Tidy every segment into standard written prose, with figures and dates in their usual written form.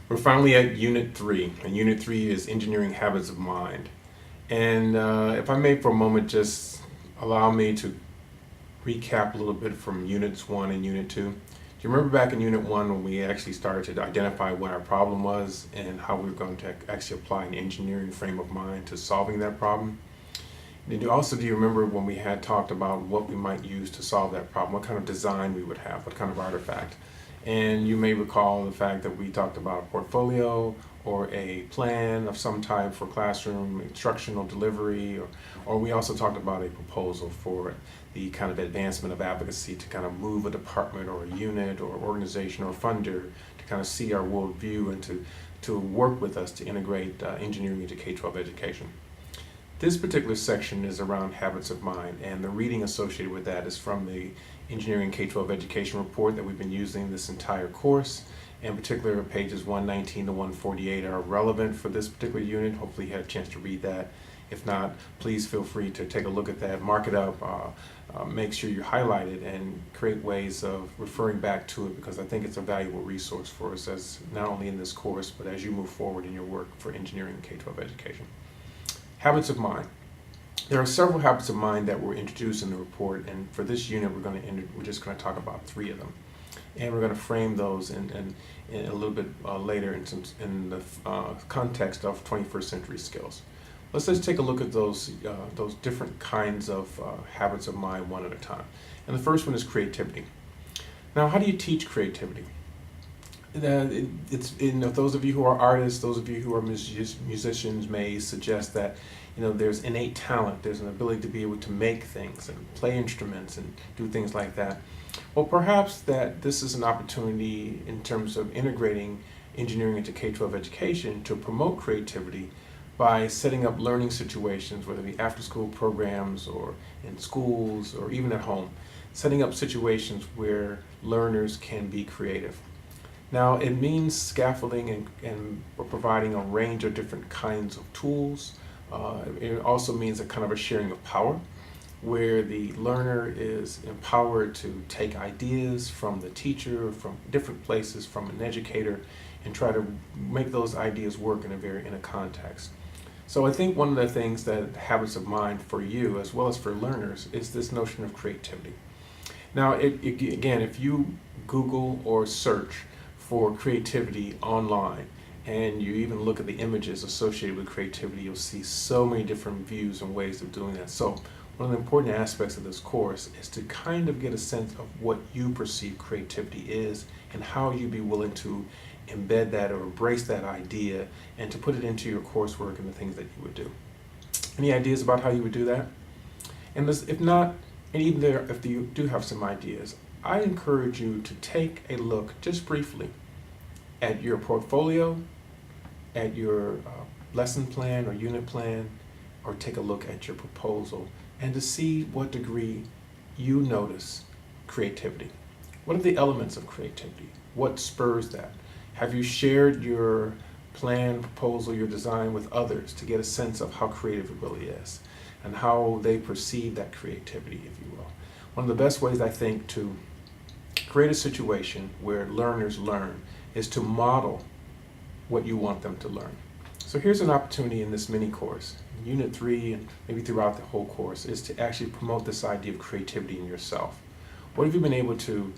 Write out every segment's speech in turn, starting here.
We're finally at Unit 3, and Unit 3 is Engineering Habits of Mind. And if I may for a moment just allow me to recap a little bit from Units 1 and Unit 2. Do you remember back in Unit 1 when we actually started to identify what our problem was and how we were going to actually apply an engineering frame of mind to solving that problem? And do you remember when we had talked about what we might use to solve that problem, what kind of design we would have, what kind of artifact? And you may recall the fact that we talked about a portfolio or a plan of some type for classroom instructional delivery, or we also talked about a proposal for the kind of advancement of advocacy to kind of move a department or a unit or organization or funder to kind of see our worldview and to work with us to integrate engineering into K-12 education. This particular section is around habits of mind, and the reading associated with that is from the Engineering K-12 Education Report that we've been using this entire course. In particular, pages 119 to 148 are relevant for this particular unit. Hopefully you had a chance to read that. If not, please feel free to take a look at that, mark it up, make sure you highlight it, and create ways of referring back to it, because I think it's a valuable resource for us, as not only in this course, but as you move forward in your work for engineering K-12 education. Habits of mind. There are several habits of mind that were introduced in the report, and for this unit, we're just going to talk about 3 of them, and we're going to frame those in a little bit later in the context of 21st century skills. Let's just take a look at those different kinds of habits of mind one at a time. And the first one is creativity. Now, how do you teach creativity? Those of you who are artists, those of you who are musicians may suggest that there's innate talent, there's an ability to be able to make things and play instruments and do things like that. Well, perhaps that this is an opportunity in terms of integrating engineering into K-12 education to promote creativity by setting up learning situations, whether it be after-school programs or in schools or even at home, setting up situations where learners can be creative. Now, it means scaffolding and providing a range of different kinds of tools. It also means a kind of a sharing of power, where the learner is empowered to take ideas from the teacher, from different places, from an educator, and try to make those ideas work in a context. So I think one of the things that habits of mind for you, as well as for learners, is this notion of creativity. Now, again, if you Google or search for creativity online, and you even look at the images associated with creativity, you'll see so many different views and ways of doing that. So one of the important aspects of this course is to kind of get a sense of what you perceive creativity is and how you'd be willing to embed that or embrace that idea and to put it into your coursework and the things that you would do. Any ideas about how you would do that? And if not, and even if you do have some ideas, I encourage you to take a look just briefly at your portfolio, at your lesson plan or unit plan, or take a look at your proposal and to see what degree you notice creativity. What are the elements of creativity? What spurs that? Have you shared your plan, proposal, your design with others to get a sense of how creative it really is and how they perceive that creativity, if you will? One of the best ways, I think, to create a situation where learners learn is to model what you want them to learn. So here's an opportunity in this mini course, Unit 3 and maybe throughout the whole course, is to actually promote this idea of creativity in yourself. What have you been able to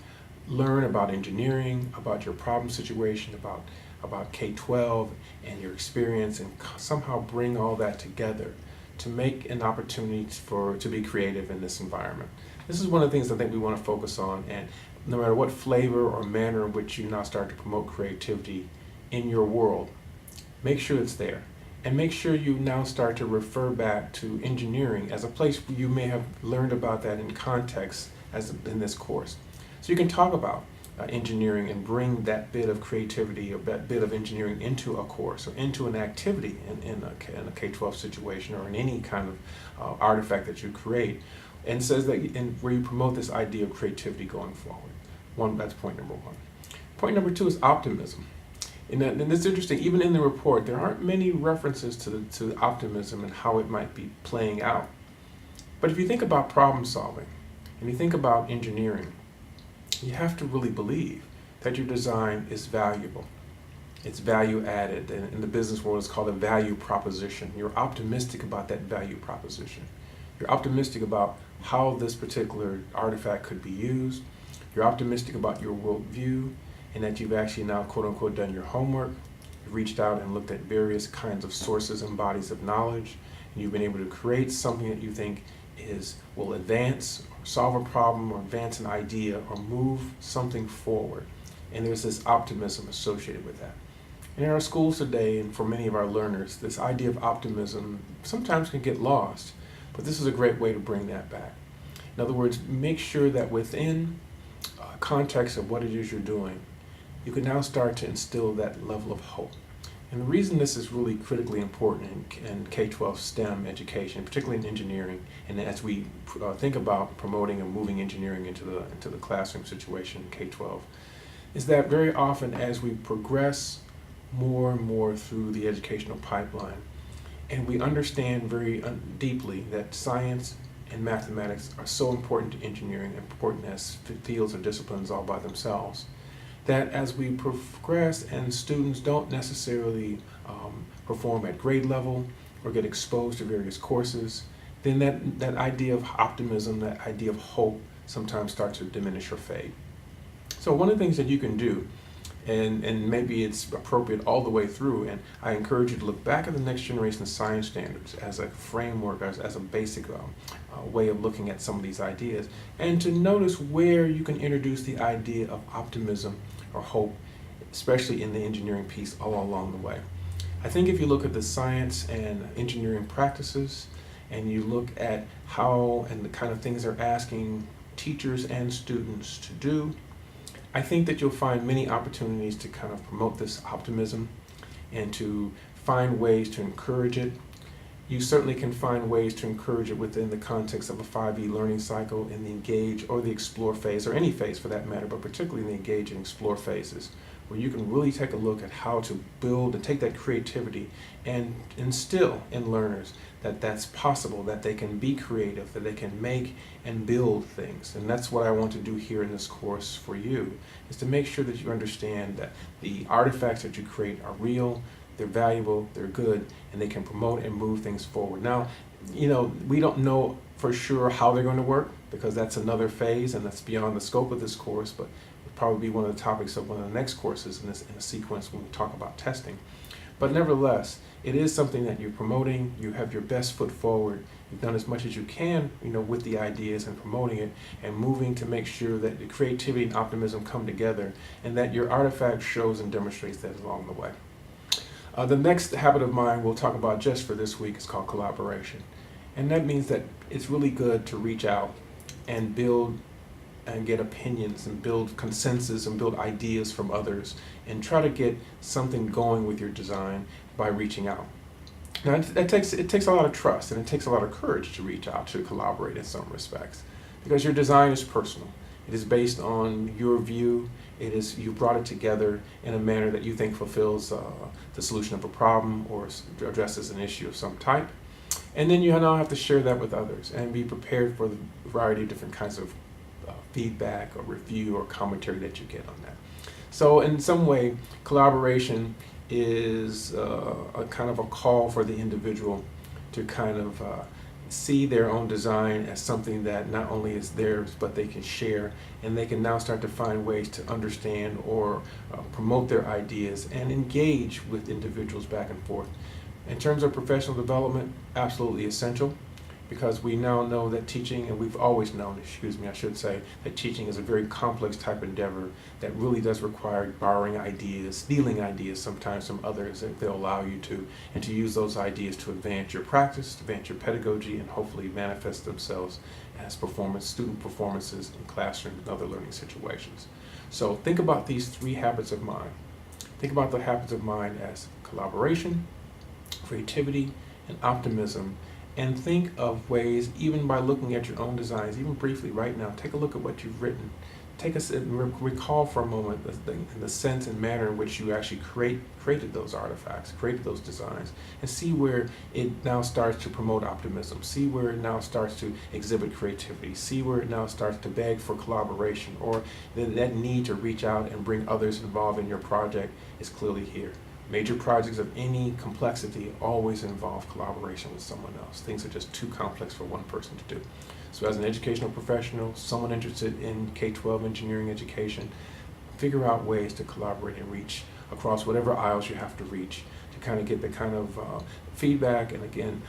learn about engineering, about your problem situation, about K-12 and your experience, and somehow bring all that together to make an opportunity to be creative in this environment? This is one of the things I think we want to focus on, and no matter what flavor or manner in which you now start to promote creativity in your world, make sure it's there. And make sure you now start to refer back to engineering as a place where you may have learned about that in context as in this course. So you can talk about engineering and bring that bit of creativity or that bit of engineering into a course or into an activity in a K-12 situation or in any kind of artifact that you create, and says that where you promote this idea of creativity going forward. That's point number 1. Point number 2 is optimism. And it's interesting, even in the report, there aren't many references to optimism and how it might be playing out. But if you think about problem solving and you think about engineering, you have to really believe that your design is valuable. It's value added. And in the business world, it's called a value proposition. You're optimistic about that value proposition. You're optimistic about how this particular artifact could be used. You're optimistic about your worldview, and that you've actually now, quote unquote, done your homework. You've reached out and looked at various kinds of sources and bodies of knowledge, and you've been able to create something that you think will advance, or solve a problem, or advance an idea, or move something forward. And there's this optimism associated with that. And in our schools today, and for many of our learners, this idea of optimism sometimes can get lost, but this is a great way to bring that back. In other words, make sure that within context of what it is you're doing, you can now start to instill that level of hope. And the reason this is really critically important in K-12 STEM education, particularly in engineering, and as we think about promoting and moving engineering into the classroom situation in K-12, is that very often as we progress more and more through the educational pipeline, and we understand very deeply that science and mathematics are so important to engineering, important as fields or disciplines all by themselves, that as we progress and students don't necessarily perform at grade level or get exposed to various courses, then that idea of optimism, that idea of hope sometimes starts to diminish or fade. So one of the things that you can do, and maybe it's appropriate all the way through, and I encourage you to look back at the Next Generation Science Standards as a framework, as a basic way of looking at some of these ideas, and to notice where you can introduce the idea of optimism or hope, especially in the engineering piece all along the way. I think if you look at the science and engineering practices, and you look at how and the kind of things they're asking teachers and students to do, I think that you'll find many opportunities to kind of promote this optimism and to find ways to encourage it. You certainly can find ways to encourage it within the context of a 5E learning cycle in the engage or the explore phase, or any phase for that matter, but particularly in the engage and explore phases, where you can really take a look at how to build and take that creativity and instill in learners that that's possible, that they can be creative, that they can make and build things. And that's what I want to do here in this course for you, is to make sure that you understand that the artifacts that you create are real, they're valuable, they're good, and they can promote and move things forward. Now, we don't know for sure how they're going to work, because that's another phase and that's beyond the scope of this course, but it'll probably be one of the topics of one of the next courses in a sequence when we talk about testing. But nevertheless, it is something that you're promoting. You have your best foot forward. You've done as much as you can, with the ideas and promoting it and moving to make sure that the creativity and optimism come together, and that your artifact shows and demonstrates that along the way. The next habit of mine we'll talk about just for this week is called collaboration. And that means that it's really good to reach out and build and get opinions and build consensus and build ideas from others, and try to get something going with your design by reaching out. Now, it takes a lot of trust, and it takes a lot of courage to reach out, to collaborate in some respects, because your design is personal. It is based on your view. You brought it together in a manner that you think fulfills the solution of a problem or addresses an issue of some type. And then you now have to share that with others and be prepared for the variety of different kinds of feedback or review or commentary that you get on that. So in some way, collaboration is a kind of a call for the individual to kind of see their own design as something that not only is theirs, but they can share, and they can now start to find ways to understand or promote their ideas and engage with individuals back and forth. In terms of professional development, absolutely essential, because we now know that teaching, and we've always known, I should say, that teaching is a very complex type endeavor that really does require borrowing ideas, stealing ideas sometimes from others if they'll allow you to, and to use those ideas to advance your practice, to advance your pedagogy, and hopefully manifest themselves as student performances in classroom and other learning situations. So think about these 3 habits of mind. Think about the habits of mind as collaboration, creativity, and optimism. And think of ways, even by looking at your own designs, even briefly right now, take a look at what you've written. recall for a moment the sense and manner in which you actually created those artifacts, created those designs, and see where it now starts to promote optimism, see where it now starts to exhibit creativity, see where it now starts to beg for collaboration, or that need to reach out and bring others involved in your project is clearly here. Major projects of any complexity always involve collaboration with someone else. Things are just too complex for one person to do. So as an educational professional, someone interested in K-12 engineering education, figure out ways to collaborate and reach across whatever aisles you have to reach to kind of get the kind of feedback and, again,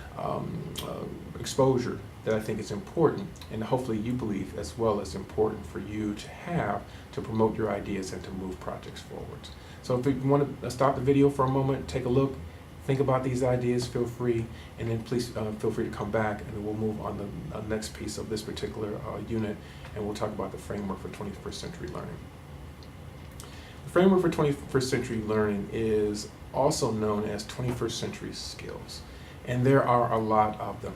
exposure that I think is important, and hopefully you believe as well as important for you to have to promote your ideas and to move projects forward. So if you want to stop the video for a moment, take a look, think about these ideas, feel free, and then please feel free to come back, and then we'll move on to the next piece of this particular unit, and we'll talk about the framework for 21st century learning. The framework for 21st century learning is also known as 21st century skills, and there are a lot of them.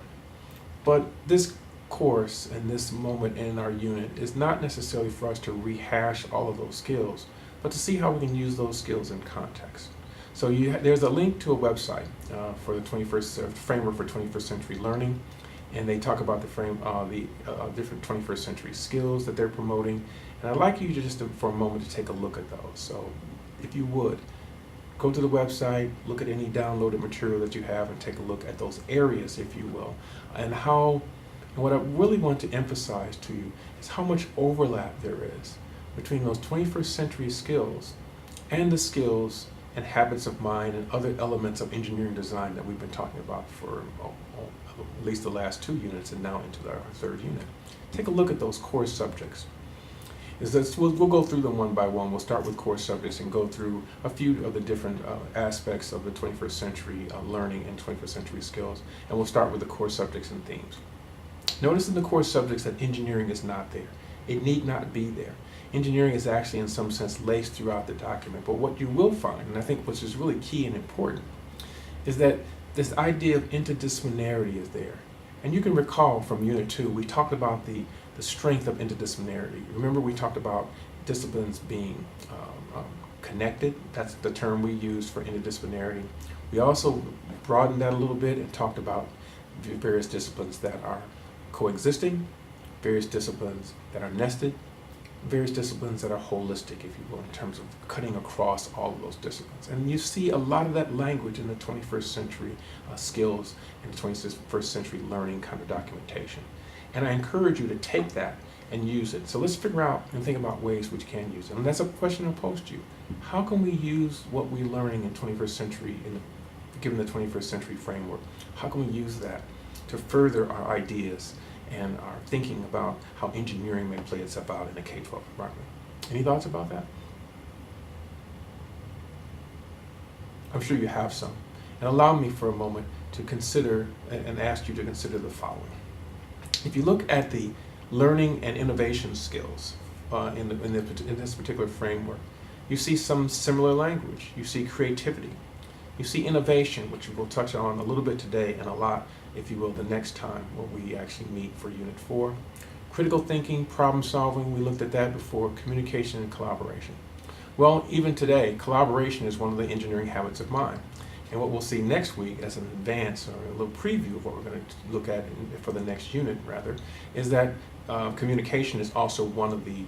But this course and this moment in our unit is not necessarily for us to rehash all of those skills, but to see how we can use those skills in context. So there's a link to a website for the framework for 21st century learning, and they talk about the different 21st century skills that they're promoting. And I'd like you to for a moment to take a look at those. So if you would, go to the website, look at any downloaded material that you have, and take a look at those areas, if you will, and what I really want to emphasize to you is how much overlap there is between those 21st century skills and the skills and habits of mind and other elements of engineering design that we've been talking about for at least the last 2 units and now into our 3rd unit. Take a look at those core subjects. We'll go through them one by one. We'll start with core subjects and go through a few of the different aspects of the 21st century learning and 21st century skills, and we'll start with the core subjects and themes. Notice in the core subjects that engineering is not there. It need not be there. Engineering is actually in some sense laced throughout the document, but what you will find, and I think which is really key and important, is that this idea of interdisciplinarity is there. And you can recall from Unit 2, we talked about the strength of interdisciplinarity. Remember, we talked about disciplines being connected. That's the term we used for interdisciplinarity. We also broadened that a little bit and talked about various disciplines that are coexisting, various disciplines that are nested, various disciplines that are holistic, if you will, in terms of cutting across all of those disciplines. And you see a lot of that language in the 21st century skills and the 21st century learning kind of documentation. And I encourage you to take that and use it. So let's figure out and think about ways which can use it. And that's a question I'll pose to you. How can we use what we're learning in 21st century, given the 21st century framework, how can we use that to further our ideas and our thinking about how engineering may play itself out in a K-12 environment? Any thoughts about that? I'm sure you have some. And allow me for a moment to consider and ask you to consider the following. If you look at the learning and innovation skills in this particular framework, you see some similar language. You see creativity. You see innovation, which we'll touch on a little bit today and a lot, if you will, the next time when we actually meet for Unit 4. Critical thinking, problem solving, we looked at that before, communication and collaboration. Well, even today, collaboration is one of the engineering habits of mind. And what we'll see next week as an advance or a little preview of what we're going to look at for the next unit, rather, is that communication is also one of the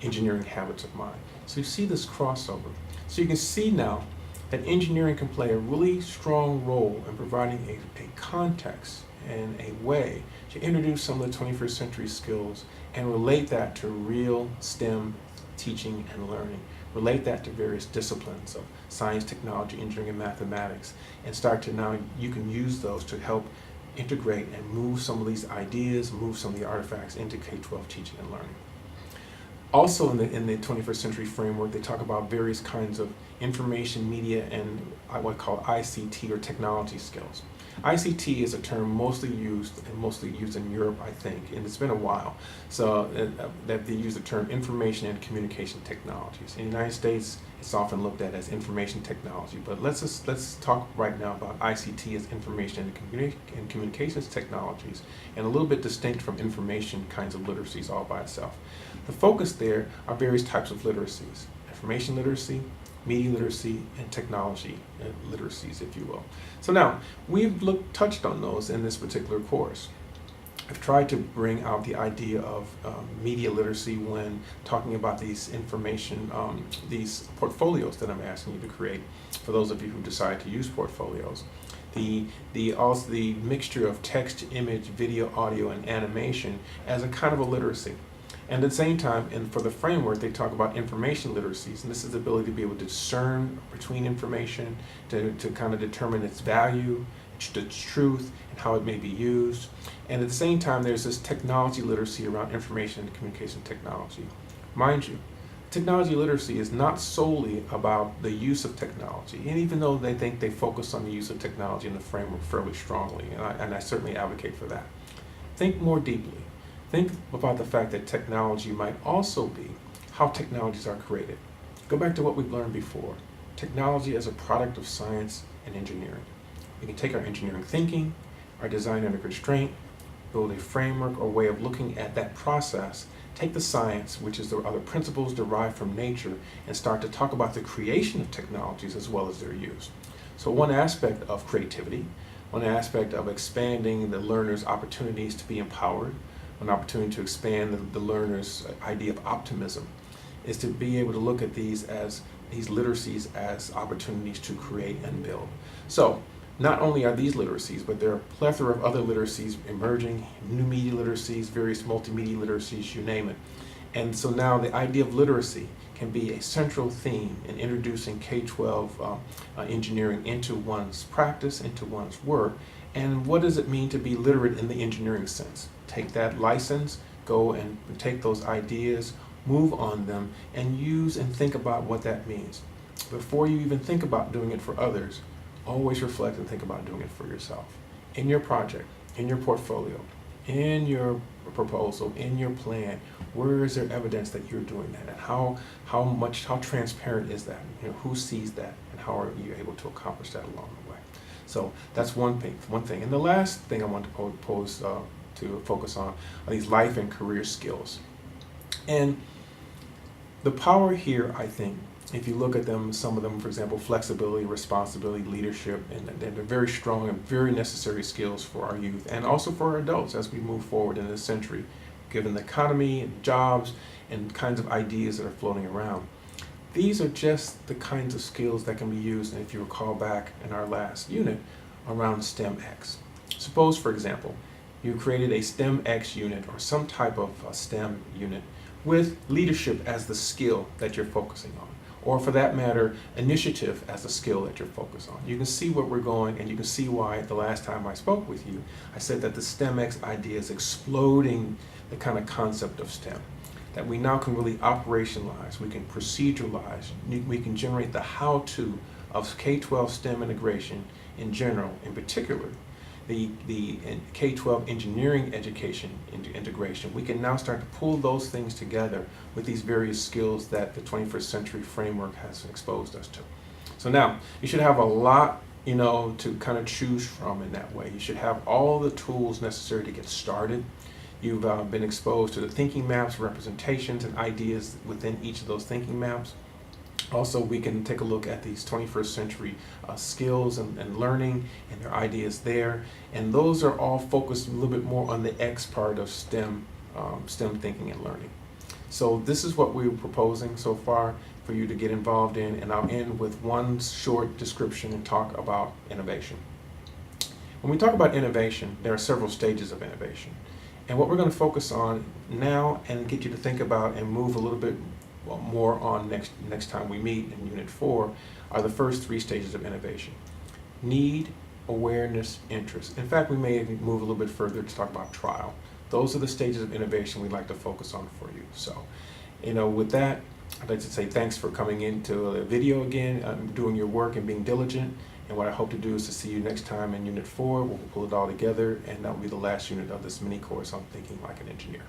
engineering habits of mind. So you see this crossover. So you can see now that engineering can play a really strong role in providing a context and a way to introduce some of the 21st century skills and relate that to real STEM teaching and learning. Relate that to various disciplines of science, technology, engineering, and mathematics, and start to now, you can use those to help integrate and move some of these ideas, move some of the artifacts into K-12 teaching and learning. Also in the 21st century framework, they talk about various kinds of information, media, and what I call ICT or technology skills. ICT is a term mostly used in Europe, I think, and it's been a while. So that they use the term information and communication technologies. In the United States, it's often looked at as information technology, but let's talk right now about ICT as information and communications technologies, and a little bit distinct from information kinds of literacies all by itself. The focus there are various types of literacies: information literacy, media literacy, and technology literacies, if you will. So now, we've touched on those in this particular course. I've tried to bring out the idea of media literacy when talking about these these portfolios that I'm asking you to create, for those of you who decide to use portfolios. Also the mixture of text, image, video, audio, and animation as a kind of a literacy. And at the same time, and for the framework, they talk about information literacies, and this is the ability to be able to discern between information, to kind of determine its value, its truth, and how it may be used. And at the same time, there's this technology literacy around information and communication technology. Mind you, technology literacy is not solely about the use of technology, and even though they think they focus on the use of technology in the framework fairly strongly, and I certainly advocate for that. Think more deeply. Think about the fact that technology might also be how technologies are created. Go back to what we've learned before. Technology as a product of science and engineering. We can take our engineering thinking, our design under constraint, build a framework or way of looking at that process, take the science, which is the other principles derived from nature, and start to talk about the creation of technologies as well as their use. So one aspect of creativity, one aspect of expanding the learner's opportunities to be empowered, an opportunity to expand the learner's idea of optimism, is to be able to look at these literacies as opportunities to create and build. So not only are these literacies, but there are a plethora of other literacies emerging, new media literacies, various multimedia literacies, you name it. And so now the idea of literacy can be a central theme in introducing K-12 engineering into one's practice, into one's work. And what does it mean to be literate in the engineering sense? Take that license, go and take those ideas, move on them, and use and think about what that means. Before you even think about doing it for others, always reflect and think about doing it for yourself. In your project, in your portfolio, in your proposal, in your plan, where is there evidence that you're doing that? And how transparent is that? Who sees that? And how are you able to accomplish that along the way? So that's one thing. And the last thing I want to focus on are these life and career skills. And the power here, I think, if you look at them, some of them, for example, flexibility, responsibility, leadership, and they're very strong and very necessary skills for our youth and also for our adults as we move forward in this century, given the economy and jobs and kinds of ideas that are floating around. These are just the kinds of skills that can be used, and if you recall back in our last unit, around STEMX. Suppose, for example, you created a STEMX unit or some type of a STEM unit with leadership as the skill that you're focusing on, or for that matter, initiative as the skill that you're focused on. You can see where we're going, and you can see why the last time I spoke with you, I said that the STEMX idea is exploding the kind of concept of STEM, that we now can really operationalize, we can proceduralize, we can generate the how-to of K-12 STEM integration in general, in particular, the K-12 engineering education integration. We can now start to pull those things together with these various skills that the 21st century framework has exposed us to. So now, you should have a lot, to kind of choose from in that way. You should have all the tools necessary to get started. You've been exposed to the thinking maps, representations, and ideas within each of those thinking maps. Also, we can take a look at these 21st century skills and learning and their ideas there. And those are all focused a little bit more on the X part of STEM thinking and learning. So this is what we're proposing so far for you to get involved in, and I'll end with one short description and talk about innovation. When we talk about innovation, there are several stages of innovation. And what we're going to focus on now and get you to think about and move a little bit more on next time we meet in Unit 4 are the first three stages of innovation: need, awareness, interest. In fact, we may move a little bit further to talk about trial. Those are the stages of innovation we'd like to focus on for you. So, with that, I'd like to say thanks for coming into the video again, doing your work and being diligent. And what I hope to do is to see you next time in Unit 4, where we'll pull it all together, and that will be the last unit of this mini course on Thinking Like an Engineer.